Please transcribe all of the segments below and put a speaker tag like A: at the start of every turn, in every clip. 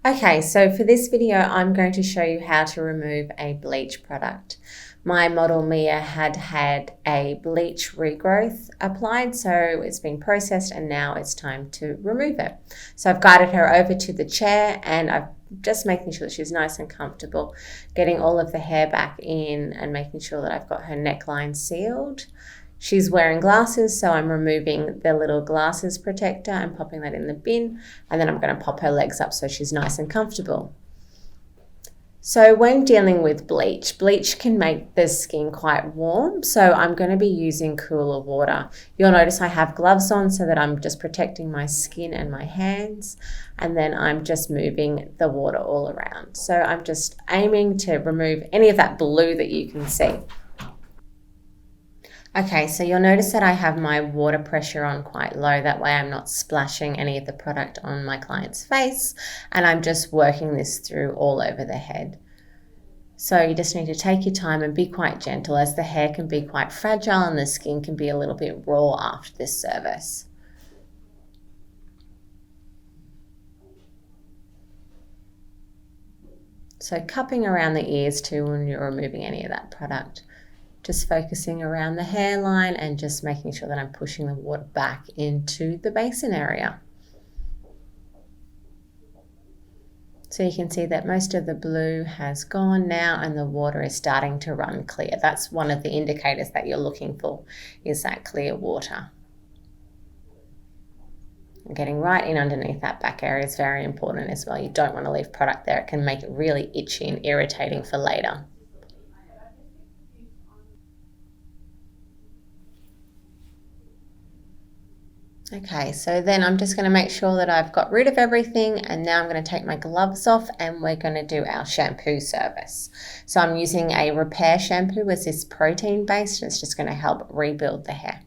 A: Okay, so for this video, I'm going to show you how to remove a bleach product. My model Mia had a bleach regrowth applied, so it's been processed and now it's time to remove it. So I've guided her over to the chair and I'm just making sure that she's nice and comfortable, getting all of the hair back in and making sure that I've got her neckline sealed. She's wearing glasses, so I'm removing the little glasses protector and popping that in the bin, and then I'm going to pop her legs up so she's nice and comfortable. So when dealing with bleach can make the skin quite warm, so I'm going to be using cooler water. You'll notice I have gloves on so that I'm just protecting my skin and my hands, and then I'm just moving the water all around. So I'm just aiming to remove any of that blue that you can see. Okay, so you'll notice that I have my water pressure on quite low. That way I'm not splashing any of the product on my client's face, and I'm just working this through all over the head. So you just need to take your time and be quite gentle, as the hair can be quite fragile and the skin can be a little bit raw after this service. So cupping around the ears too when you're removing any of that product. Just focusing around the hairline and just making sure that I'm pushing the water back into the basin area. So you can see that most of the blue has gone now and the water is starting to run clear. That's one of the indicators that you're looking for, is that clear water. And getting right in underneath that back area is very important as well. You don't want to leave product there. It can make it really itchy and irritating for later. Okay, so then I'm just going to make sure that I've got rid of everything, and now I'm going to take my gloves off and we're going to do our shampoo service. So I'm using a repair shampoo with this protein based, and it's just going to help rebuild the hair.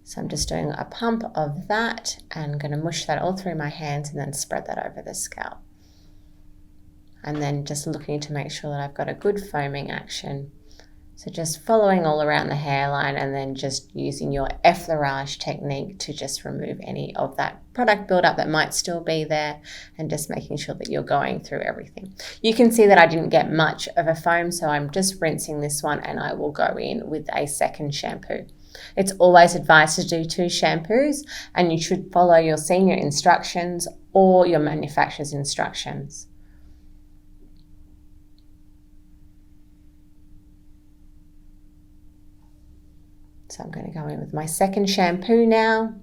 A: So I'm just doing a pump of that and going to mush that all through my hands and then spread that over the scalp. And then just looking to make sure that I've got a good foaming action. So just following all around the hairline and then just using your effleurage technique to just remove any of that product buildup that might still be there, and just making sure that you're going through everything. You can see that I didn't get much of a foam, so I'm just rinsing this one and I will go in with a second shampoo. It's always advised to do 2 shampoos, and you should follow your senior instructions or your manufacturer's instructions. So I'm going to go in with my second shampoo now.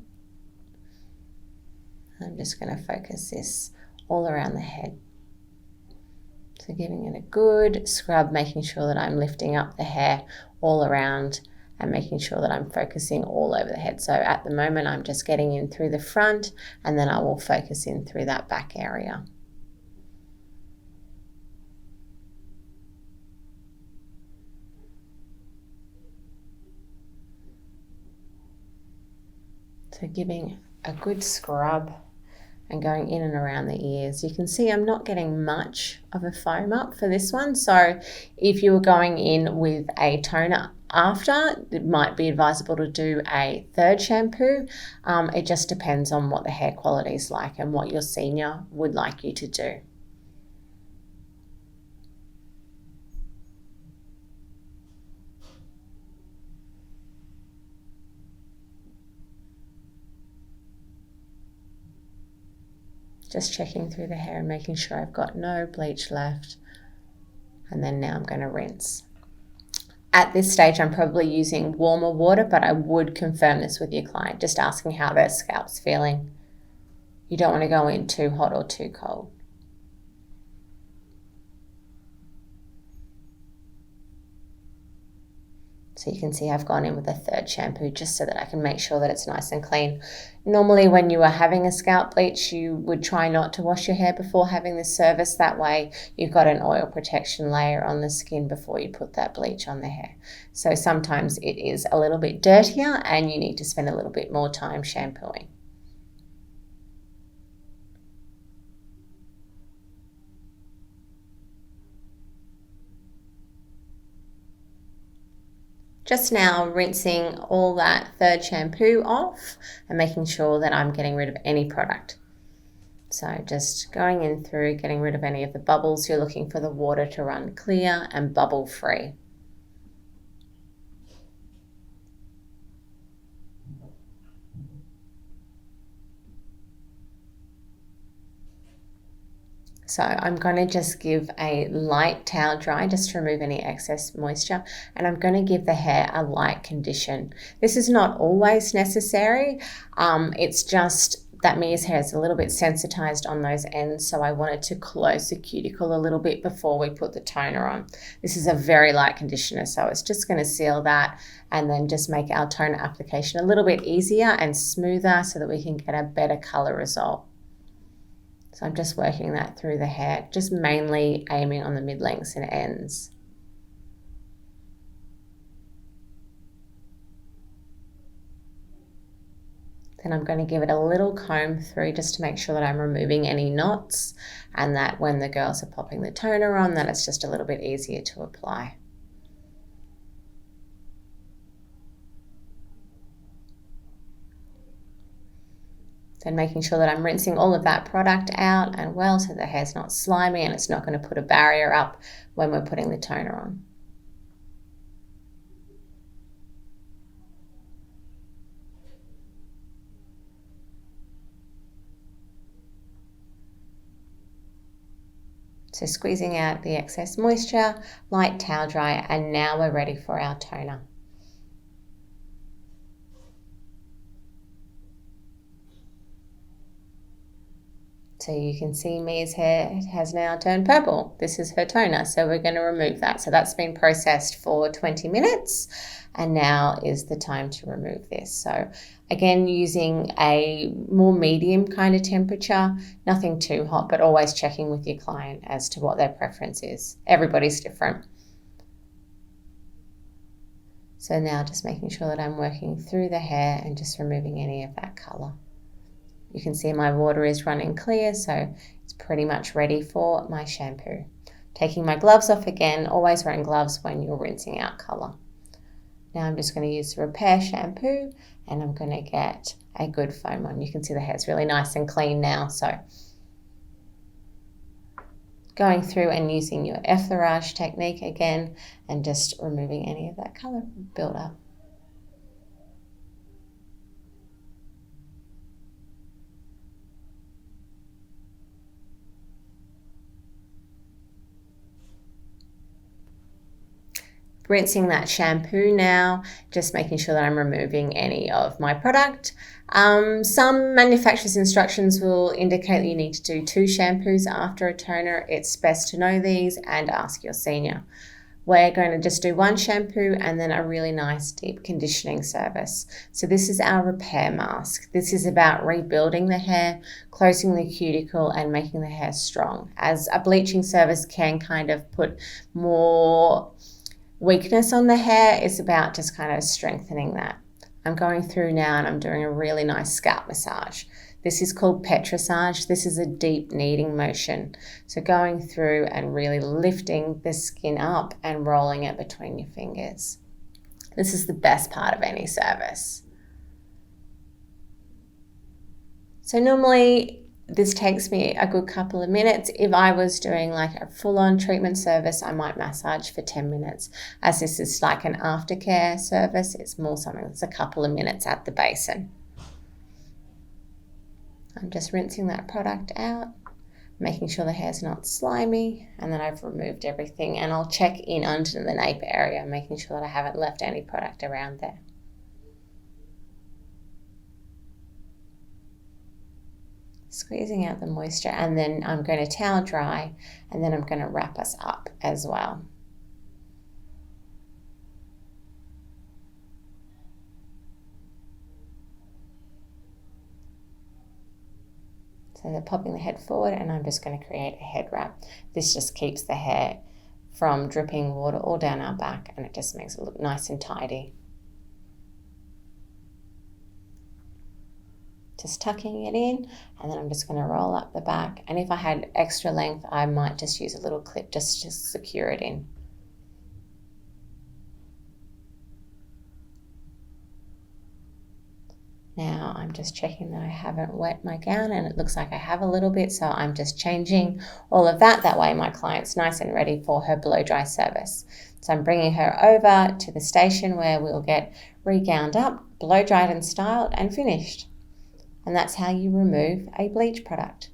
A: I'm just going to focus this all around the head. So giving it a good scrub, making sure that I'm lifting up the hair all around and making sure that I'm focusing all over the head. So at the moment I'm just getting in through the front, and then I will focus in through that back area. So giving a good scrub and going in and around the ears. You can see I'm not getting much of a foam up for this one. So if you were going in with a toner after, it might be advisable to do a third shampoo. It just depends on what the hair quality is like and what your senior would like you to do. Just checking through the hair and making sure I've got no bleach left. And then now I'm going to rinse. At this stage, I'm probably using warmer water, but I would confirm this with your client, just asking how their scalp's feeling. You don't want to go in too hot or too cold. So you can see I've gone in with a third shampoo just so that I can make sure that it's nice and clean. Normally when you are having a scalp bleach, you would try not to wash your hair before having this service. That way you've got an oil protection layer on the skin before you put that bleach on the hair. So sometimes it is a little bit dirtier and you need to spend a little bit more time shampooing. Just now rinsing all that third shampoo off and making sure that I'm getting rid of any product. So just going in through, getting rid of any of the bubbles. You're looking for the water to run clear and bubble free. So I'm going to just give a light towel dry just to remove any excess moisture, and I'm going to give the hair a light condition. This is not always necessary. It's just that Mia's hair is a little bit sensitized on those ends, so I wanted to close the cuticle a little bit before we put the toner on. This is a very light conditioner, so it's just going to seal that and then just make our toner application a little bit easier and smoother so that we can get a better color result. So I'm just working that through the hair, just mainly aiming on the mid-lengths and ends. Then I'm going to give it a little comb through just to make sure that I'm removing any knots, and that when the girls are popping the toner on, that it's just a little bit easier to apply. Then making sure that I'm rinsing all of that product out and well, so the hair's not slimy and it's not going to put a barrier up when we're putting the toner on. So squeezing out the excess moisture, light towel dry, and now we're ready for our toner. So you can see Mia's hair has now turned purple. This is her toner, so we're going to remove that. So that's been processed for 20 minutes, and now is the time to remove this. So again, using a more medium kind of temperature, nothing too hot, but always checking with your client as to what their preference is. Everybody's different. So now just making sure that I'm working through the hair and just removing any of that color. You can see my water is running clear, so it's pretty much ready for my shampoo. Taking my gloves off again, always wearing gloves when you're rinsing out color. Now I'm just going to use the repair shampoo, and I'm going to get a good foam on. You can see the hair's really nice and clean now, so going through and using your effleurage technique again and just removing any of that color buildup. Rinsing that shampoo now, just making sure that I'm removing any of my product. Some manufacturer's instructions will indicate that you need to do 2 shampoos after a toner. It's best to know these and ask your senior. We're going to just do 1 shampoo and then a really nice deep conditioning service. So this is our repair mask. This is about rebuilding the hair, closing the cuticle, and making the hair strong. As a bleaching service can kind of put more weakness on the hair, is about just kind of strengthening that. I'm going through now and I'm doing a really nice scalp massage. This is called petrissage. This is a deep kneading motion. So going through and really lifting the skin up and rolling it between your fingers. This is the best part of any service. So normally this takes me a good couple of minutes. If I was doing like a full-on treatment service, I might massage for 10 minutes. As this is like an aftercare service, it's more something that's a couple of minutes at the basin. I'm just rinsing that product out, making sure the hair's not slimy, and then I've removed everything, and I'll check in under the nape area, making sure that I haven't left any product around there. Squeezing out the moisture, and then I'm going to towel dry, and then I'm going to wrap us up as well. So they're popping the head forward, and I'm just going to create a head wrap. This just keeps the hair from dripping water all down our back, and it just makes it look nice and tidy. Just tucking it in, and then I'm just going to roll up the back, and if I had extra length I might just use a little clip just to secure it in. Now I'm just checking that I haven't wet my gown, and it looks like I have a little bit, so I'm just changing all of that. That way my client's nice and ready for her blow dry service. So I'm bringing her over to the station where we'll get re-gowned up, blow dried and styled and finished. And that's how you remove a bleach product.